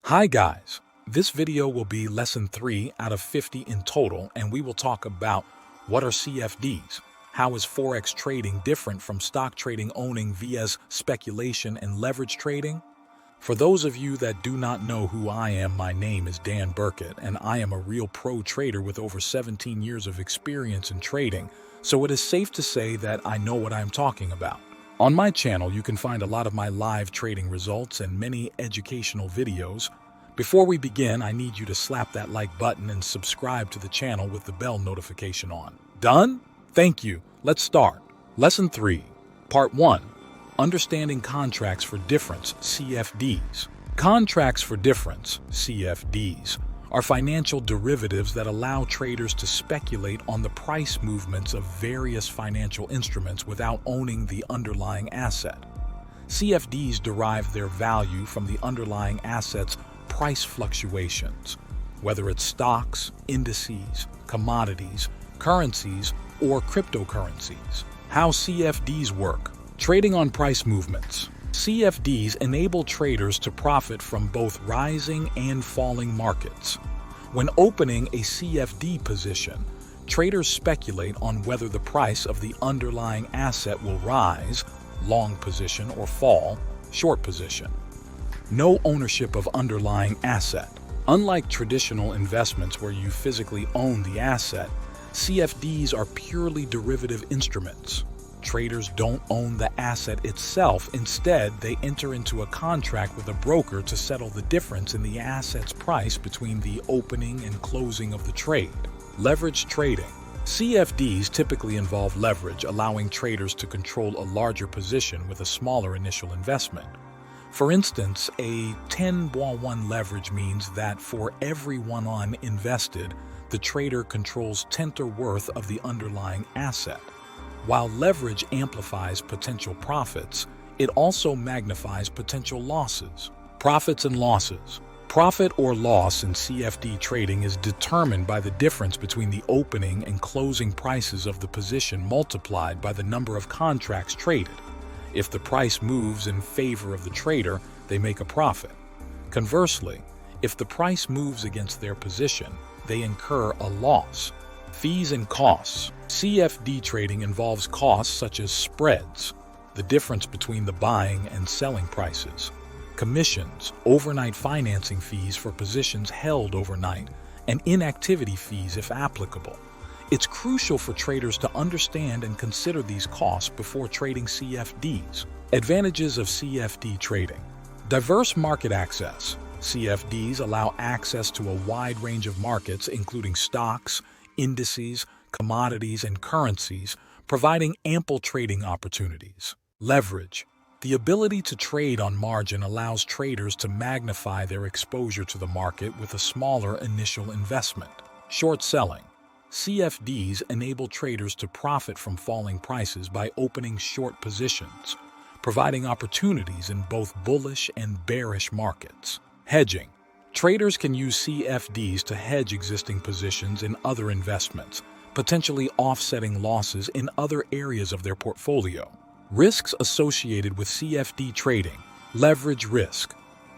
Hi guys, this video will be lesson 3 out of 50 in total, and we will talk about what are CFDs, how is Forex trading different from stock trading owning via speculation and leverage trading. For those of you that do not know who I am, my name is Dan Burkett, and I am a real pro trader with over 17 years of experience in trading, so it is safe to say that I know what I'm talking about. On my channel, you can find a lot of my live trading results and many educational videos. Before we begin, I need you to slap that like button and subscribe to the channel with the bell notification on. Done? Thank you. Let's start. Lesson 3, Part 1. Understanding Contracts for Difference, CFDs. Contracts for Difference, CFDs, are financial derivatives that allow traders to speculate on the price movements of various financial instruments without owning the underlying asset. CFDs derive their value from the underlying asset's price fluctuations, whether it's stocks, indices, commodities, currencies, or cryptocurrencies. How CFDs work. Trading on price movements. CFDs enable traders to profit from both rising and falling markets. When opening a CFD position, traders speculate on whether the price of the underlying asset will rise, long position, or fall, short position. No ownership of underlying asset. Unlike traditional investments where you physically own the asset, CFDs are purely derivative instruments. Traders don't own the asset itself. Instead, they enter into a contract with a broker to settle the difference in the asset's price between the opening and closing of the trade. Leverage trading. CFDs typically involve leverage, allowing traders to control a larger position with a smaller initial investment. For instance, a 10-1 leverage means that for every 1 invested, the trader controls 10 worth of the underlying asset. While leverage amplifies potential profits, it also magnifies potential losses. Profits and losses. Profit or loss in CFD trading is determined by the difference between the opening and closing prices of the position multiplied by the number of contracts traded. If the price moves in favor of the trader, they make a profit. Conversely, if the price moves against their position, they incur a loss. Fees and costs. CFD trading involves costs such as spreads, the difference between the buying and selling prices, commissions, overnight financing fees for positions held overnight, and inactivity fees if applicable. It's crucial for traders to understand and consider these costs before trading CFDs. Advantages of CFD trading. Diverse market access. CFDs allow access to a wide range of markets, including stocks, indices, commodities, and currencies, providing ample trading opportunities. Leverage. The ability to trade on margin allows traders to magnify their exposure to the market with a smaller initial investment. Short selling. CFDs enable traders to profit from falling prices by opening short positions, providing opportunities in both bullish and bearish markets. Hedging. Traders can use CFDs to hedge existing positions in other investments, potentially offsetting losses in other areas of their portfolio. Risks associated with CFD trading. Leverage risk.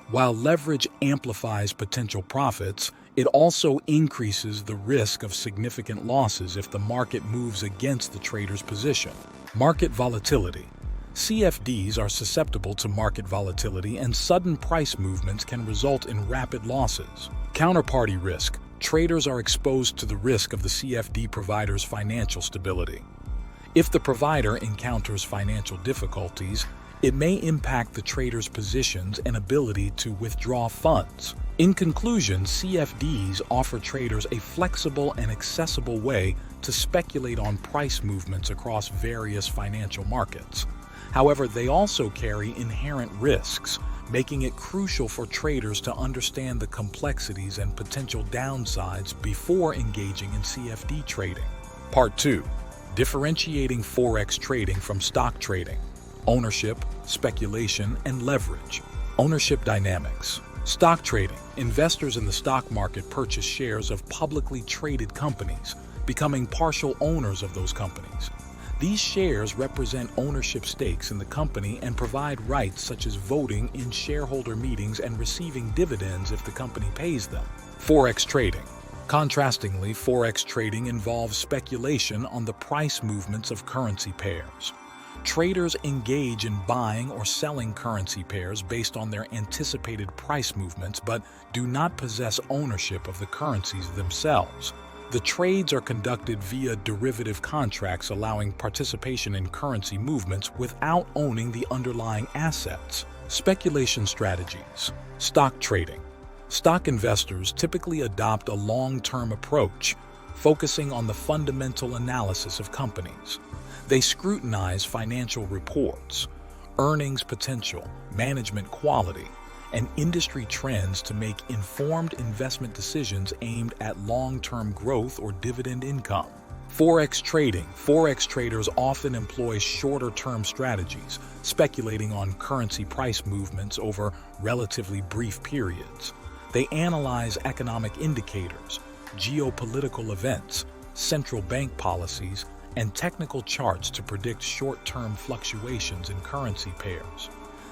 While leverage amplifies potential profits, it also increases the risk of significant losses if the market moves against the trader's position. Market volatility. CFDs are susceptible to market volatility, and sudden price movements can result in rapid losses. Counterparty risk. Traders are exposed to the risk of the CFD provider's financial stability. If the provider encounters financial difficulties, it may impact the trader's positions and ability to withdraw funds. In conclusion, CFDs offer traders a flexible and accessible way to speculate on price movements across various financial markets. However, they also carry inherent risks, making it crucial for traders to understand the complexities and potential downsides before engaging in CFD trading. Part 2. Differentiating Forex trading from stock trading. Ownership, speculation, and leverage. Ownership dynamics. Stock trading. Investors in the stock market purchase shares of publicly traded companies, becoming partial owners of those companies. These shares represent ownership stakes in the company and provide rights such as voting in shareholder meetings and receiving dividends if the company pays them. Forex trading. Contrastingly, forex trading involves speculation on the price movements of currency pairs. Traders engage in buying or selling currency pairs based on their anticipated price movements but do not possess ownership of the currencies themselves. The trades are conducted via derivative contracts, allowing participation in currency movements without owning the underlying assets. Speculation strategies. Stock trading. Stock investors typically adopt a long-term approach, focusing on the fundamental analysis of companies. They scrutinize financial reports, earnings potential, management quality, and industry trends to make informed investment decisions aimed at long-term growth or dividend income. Forex trading. Forex traders often employ shorter-term strategies, speculating on currency price movements over relatively brief periods. They analyze economic indicators, geopolitical events, central bank policies, and technical charts to predict short-term fluctuations in currency pairs.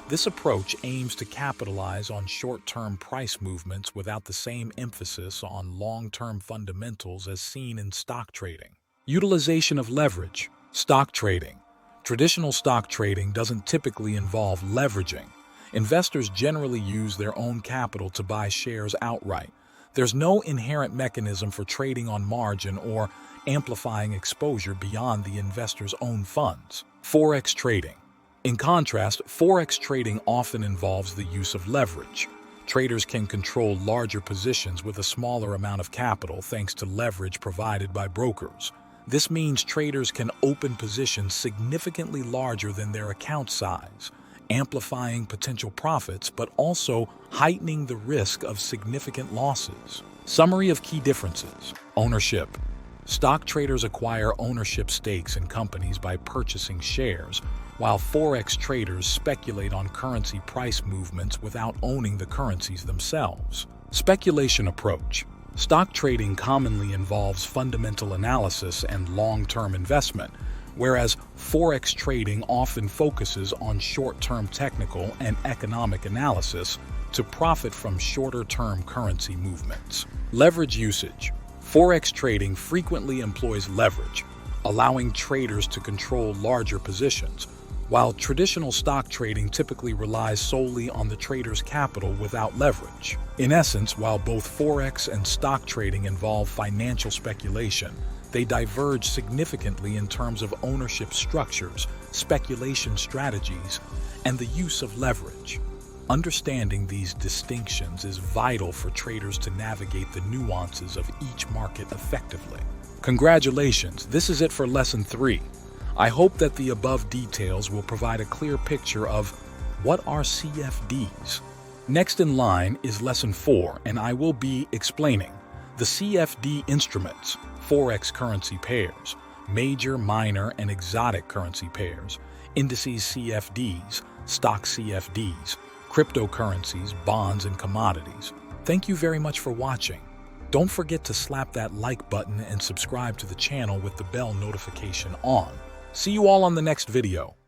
This approach aims to capitalize on short-term price movements without the same emphasis on long-term fundamentals as seen in stock trading. Utilization of leverage. Stock trading. Traditional stock trading doesn't typically involve leveraging. Investors generally use their own capital to buy shares outright. There's no inherent mechanism for trading on margin or amplifying exposure beyond the investor's own funds. Forex trading. In contrast, forex trading often involves the use of leverage. Traders can control larger positions with a smaller amount of capital thanks to leverage provided by brokers. This means traders can open positions significantly larger than their account size, amplifying potential profits but also heightening the risk of significant losses. Summary of key differences. Ownership. Stock traders acquire ownership stakes in companies by purchasing shares, while forex traders speculate on currency price movements without owning the currencies themselves. Speculation approach. Stock trading commonly involves fundamental analysis and long-term investment, whereas forex trading often focuses on short-term technical and economic analysis to profit from shorter-term currency movements. Leverage usage. Forex trading frequently employs leverage, allowing traders to control larger positions, while traditional stock trading typically relies solely on the trader's capital without leverage. In essence, while both forex and stock trading involve financial speculation, they diverge significantly in terms of ownership structures, speculation strategies, and the use of leverage. Understanding these distinctions is vital for traders to navigate the nuances of each market effectively. Congratulations, this is it for Lesson 3. I hope that the above details will provide a clear picture of what are CFDs. Next in line is Lesson 4, and I will be explaining the CFD instruments, forex currency pairs, major, minor, and exotic currency pairs, indices CFDs, stock CFDs, cryptocurrencies, bonds, and commodities. Thank you very much for watching. Don't forget to slap that like button and subscribe to the channel with the bell notification on. See you all on the next video.